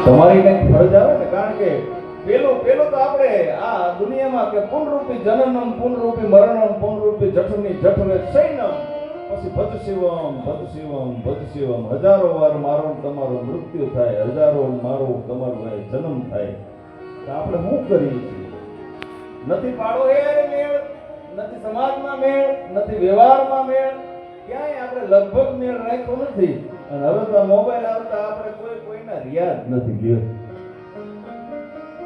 તમારી કઈ ફરજ આવે ને, કારણ કે પેલું તો આપણે આ દુનિયામાં કે પુનરૂપી જનનમ પુનરૂપી મરણમ પુનરૂપી જઠની જઠરે સૈનમ, પછી ભજ શિવમ હજારો વાર મારો તમારો મૃત્યુ થાય, હજારો મારો તમારો જન્મ થાય. તો આપણે શું કરીએ છીએ? નથી પાડો એ મેળ, નથી સમાજમાં મેળ, નથી વ્યવહારમાં મેળ, ક્યાંય આપણે લગભગ મેળ રાખ્યો નથી. અને હવે તો મોબાઈલ આવતા આપણે કોઈના રિયાજ નથી ગયો.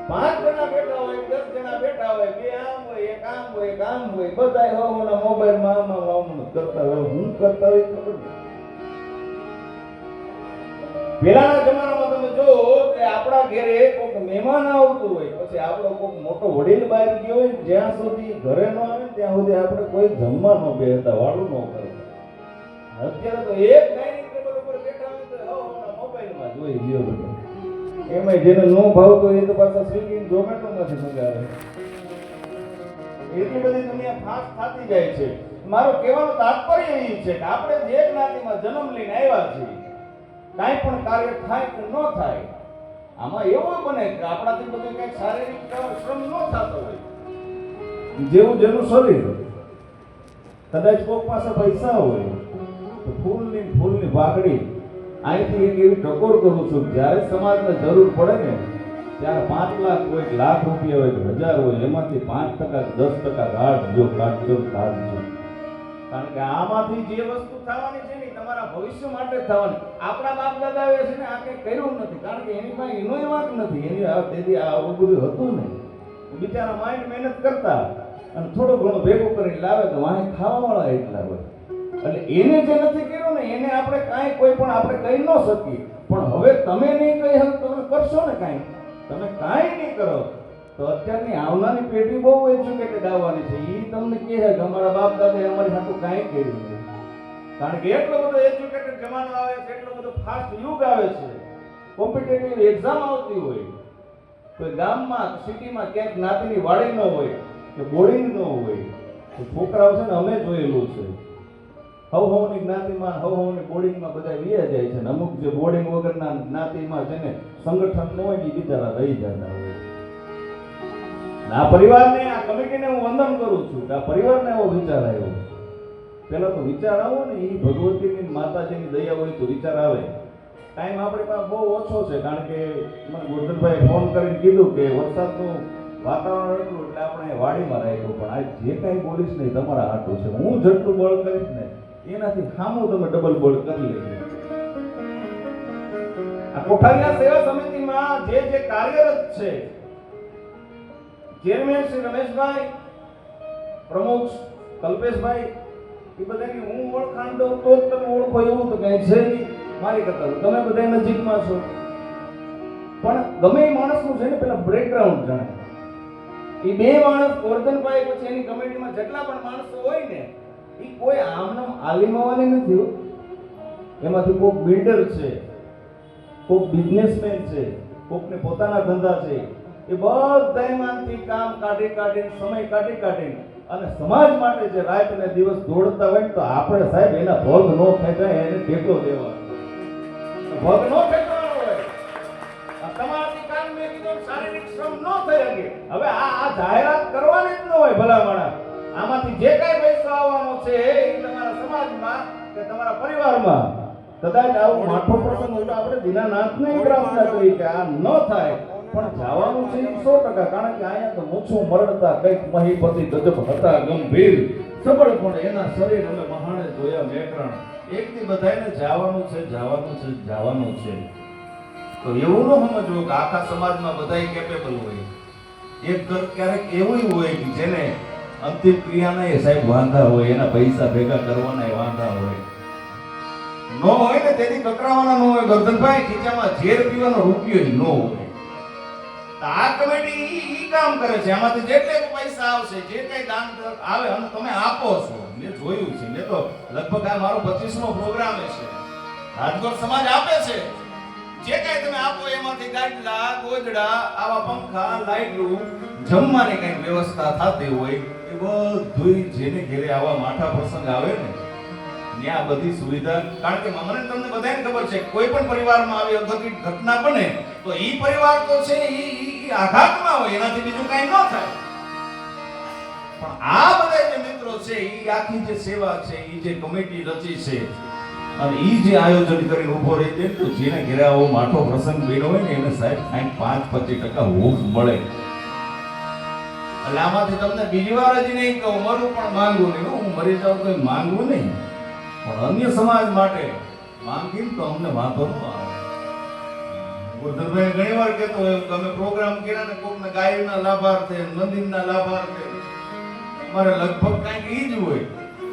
5 જણા બેઠા હોય, 10 જણા બેઠા હોય, બે આમ હોય, એક આમ હોય, એક આમ હોય, બધાય હોના મોબાઈલમાં આમ કરતા હોય. હું કરતા હોય ખબર નહીં. પહેલાના જમાનામાં તમે જો કે આપણા ઘરે કોઈક મહેમાન આવતું હોય, પછી આપણો કોઈક મોટો વડીલ બહાર ગયો હોય, જ્યાં સુધી ઘરે ન આવે ત્યાં સુધી આપણે કોઈ જમવા ન બેસતા, વાળું ન કરતા. અત્યારે તો એક ડાઇનિંગ ટેબલ ઉપર બેઠા હોય તો મોબાઈલમાં જોઈ લ્યો બધું. એમાં જેને ન ભાવતું એ તો પાછા સ્વિગી ઝોમેટો માંથી મંગાવે. એટલી બધી દુનિયા ફાસ્ટ થતી જાય છે. મારો કહેવાનો તાત્પર્ય એ છે કે આપણે જે જ્ઞાતિમાં જન્મ લઈને આવ્યા છીએ, કાંઈ પણ કાર્ય થાય કે ન થાય, આમાં એવું બને કે આપણાથી બધું કંઈક શારીરિક શ્રમ ન થતો હોય. જેવું જેનું શરીર, કદાચ કોઈક પાસે પૈસા હોય તો ફૂલની પાકડી અહીંથી એક એવી ટકોર કરું છું, જ્યારે સમાજને જરૂર પડે ને ત્યારે 5 લાખ હોય, લાખ રૂપિયા હોય, 1000 હોય, એમાંથી 5% 10% કાઢજો. કારણ કે આમાંથી જે વસ્તુ થવાની છે ને તમારા ભવિષ્ય માટે થવાની. આપણા બાપ દાદાએ છે ને આ કંઈ કર્યું નથી, કારણ કે એની પાસે એનો વાંક નથી. એની તેથી આવું બધું હતું ને, બિચારા માઇન્ડ મહેનત કરતા અને થોડું ઘણું ભેગું કરીને લાવે તો વાંહે ખાવાવાળા એટલા હોય. એટલે એને જે નથી કર્યું ને એને આપણે કાંઈ કોઈ પણ આપણે કહી ન શકીએ. પણ હવે તમે નહીં કહી શકો, તમે કરશો ને કાંઈ, તમે કાંઈ નહીં કરો તો અત્યારની આવનારી પેઢી બહુ એજ્યુકેટેડ આવવાની છે. એ તમને કહે કે અમારા બાપ દાદાએ અમારી સાથે કાંઈ કર્યું નથી. કારણ કે એટલો બધો એજ્યુકેટેડ જમાનો આવે છે, એટલો બધો ફાસ્ટ યુગ આવે છે, કોમ્પિટિટિવ એક્ઝામ આવતી હોય, કોઈ ગામમાં સિટીમાં ક્યાંક જ્ઞાતિની વાડી ન હોય કે બોર્ડિંગ ન હોય તો છોકરાઓ છે ને અમે જોયેલું છે, હવની જ્ઞાતિમાં હવની બોર્ડિંગમાં બધા વિયા જાય છે. અમુક જે બોર્ડિંગ વગરના જ્ઞાતિમાં છે ને સંગઠન ન હોય એ બિચારા રહી જતા હોય. આ પરિવારને, આ કમિટીને હું વંદન કરું છું કે આ પરિવારને એવો વિચાર આવ્યો. પેલા તો વિચાર આવો ને એ ભગવતીની માતાજીની દયા હોય તો વિચાર આવે. ટાઈમ આપણી પાસે બહુ ઓછો છે, કારણ કે મને ગોરધનભાઈ ફોન કરીને કીધું કે વરસાદનું વાતાવરણ એટલું એટલે આપણે વાડીમાં રાખ્યું. પણ આ જે કાંઈ બોલીશ નહીં તમારા હાટું છે. હું જેટલું બળ કરીશ ને એનાથી સામું તમે ડબલ બળ કરી લેજો. આ કોઠારીયા સેવા સમિતિમાં જે કાર્યરત છે, ચેરમેન શ્રી રમેશભાઈ, પ્રમુખ કલ્પેશભાઈ, એ બધાની હું ઓળખાણ દઉં તો જ તમે ઓળખો એવું તો કઈ છે નહીં. મારી કરતા તમે બધા નજીકમાં છો, પણ ગમે એ માણસનું છે ને પેલા બેકગ્રાઉન્ડ જાણે. એ બે માણસ ગોરધનભાઈ પછી એની કમિટીમાં જેટલા પણ માણસો હોય ને એ કોઈ આમનામ આલિમાવાની નથી. એમાંથી કોઈક બિલ્ડર છે, કોઈક બિઝનેસમેન છે, કોઈકને પોતાના ધંધા છે. એ બધામાંથી કામ કાઢીને સમય કાઢીને અને સમાજ માટે જે રાત અને દિવસ દોડતા હોય તો આપણે સાહેબ એના ભોગ ન ખેંચાય, એને ટેકો દેવાનો. ભોગ ન ખેંચવાનો હોય. તમારાથી કામ મેં કીધું શારીરિક શ્રમ ન થઈ શકે. હવે આ જાહેરાત કરવાની જ ન હોય ભલામણા. આમાંથી જે કાંઈ પૈસો આવવાનો છે એ તમારા સમાજમાં કે તમારા પરિવારમાં કદાચ આવું માઠો પ્રસંગ હોય તો આપણે દીનાનાથને પ્રાર્થના કરી કે આ ન થાય. પણ જવાનું છે 100%, કારણ કે અહીંયા તો મૂછું મરડતા કંઈક મહીપતિ ગજબ હતા ગંભીર સબળ, પણ એના શરીર અમે મહાણે જોયા મેકરણ. એકથી બધાને જવાનું છે. તો એવું ન સમજવું કે આખા સમાજમાં બધાય કેપેબલ હોય. એક ઘર ક્યારેક એવું હોય કે જેને અંતિમ ક્રિયાના એ સાહેબ વાંધા હોય, એના પૈસા ભેગા કરવાના વાંધા હોય ન હોય ને તેથી કકરાવાના ન હોય. ગોરધનભાઈ ખીચામાં ઝેર પીવાનો રૂપિયો ન હોય. આ કમિટી ઈ કામ કરે છે. આમાંથી જેટલે પૈસા આવશે, જે કઈ દાન આવે અને તમે આપો છો. મેં જોયું છે, મેં તો લગભગ આ મારો 25મો પ્રોગ્રામ છે. રાજકોટ સમાજ આપે છે. જે કઈ તમે આપો એમાંથી ગાડલા, ગોદડા, આવા પંખા, લાઈટલું, જમવાની કઈ વ્યવસ્થા થતી હોય એ બધું જેને ઘેરે આવા માઠા પ્રસંગ આવે ને ત્યાં બધી સુવિધા. કારણ કે મને તમને બધાને ખબર છે કોઈ પણ પરિવારમાં આવી અઘટિત ઘટના બને તો ઈ પરિવાર તો છે ઈ આઘાતમાં હોય, એનાથી બીજું કાંઈ ન થાય. પણ આ બધા જે મિત્રો છે ઈ આખી જે સેવા છે, ઈ જે કમિટી રચી છે અને ઈ જે આયોજન કરીને ઉભો રહી છે, તો જેને ઘરે આવો માઠો પ્રસંગ બન્યો હોય ને એને સાહેબ 5-25% હૂફ મળે. એટલે આમાંથી તમને બીજી વાર હજી નહીં કહું, મરું પણ માંગવું નહીં. હું મરી જાઉં તો માંગવું નહીં, પણ અન્ય સમાજ માટે માંગીને તો અમને વાંધો ન આવે. ગુરધરભાઈ ઘણી વાર કહેતો હોય કે અમે પ્રોગ્રામ કર્યા ને કોકને ગાયના લાભાર્થે, મંદિરના લાભાર્થે, અમારે લગભગ કાંઈક ઈ જ હોય.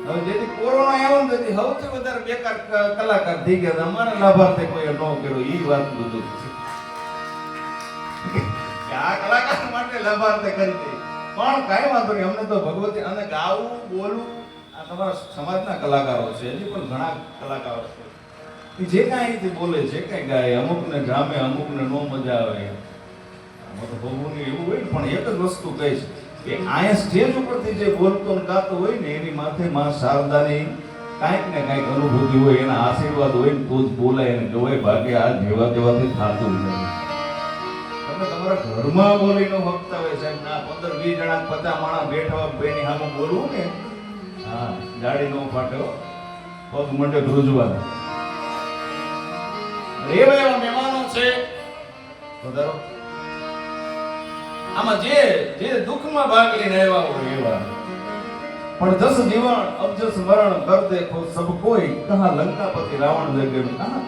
હવે જેથી કોરોના આવ્યો ને તેથી સૌથી વધારે બેકાર કલાકાર થઈ ગયા. અમારા લાભાર્થે કોઈ ન કર્યો, ઈ વાત બધું છે આ કલાકાર માટે લાભાર્થે કરી દે. પણ કાંઈ વાંધો નહીં, અમને તો ભગવતી અને ગાવું બોલવું, આ તમારા સમાજના કલાકારો છે, હજી પણ ઘણા કલાકારો છે જે કાંઈ બોલે, જે કાંઈ ગાય, અમુકને ગામે અમુકને નો મજા આવે. આમાં તો ભગવાનને એવું હોય ને, પણ એક જ વસ્તુ કહીશ કે અહીંયા સ્ટેજ ઉપરથી જે બોલતો ને ગાતો હોય ને એની માથે માં શારદાની કાંઈક ને કાંઈક અનુભૂતિ હોય, એના આશીર્વાદ હોય ને તો જ બોલાય અને કહેવાય. ભાગે આ જેવા તેવાથી થતું નથી. તમે તમારા ઘરમાં બોલી નો હકતા હોય સાહેબ, ના 15-20 જણા 50 માણસ બેઠા હોય, બેની સામે બોલવું ને, હા ગાડી નો ફાટ્યો, પગ મંડે ધ્રુજવા. એવા મહેમાનો છે વધારો આમાં જે દુઃખમાં ભાગ લઈને આવ્યા હોય એવા. પણ જસ જીવન અબજસ મરણ કર દેખો સબ કોઈ કહા લંકાપતિ રાવણ જગે કહા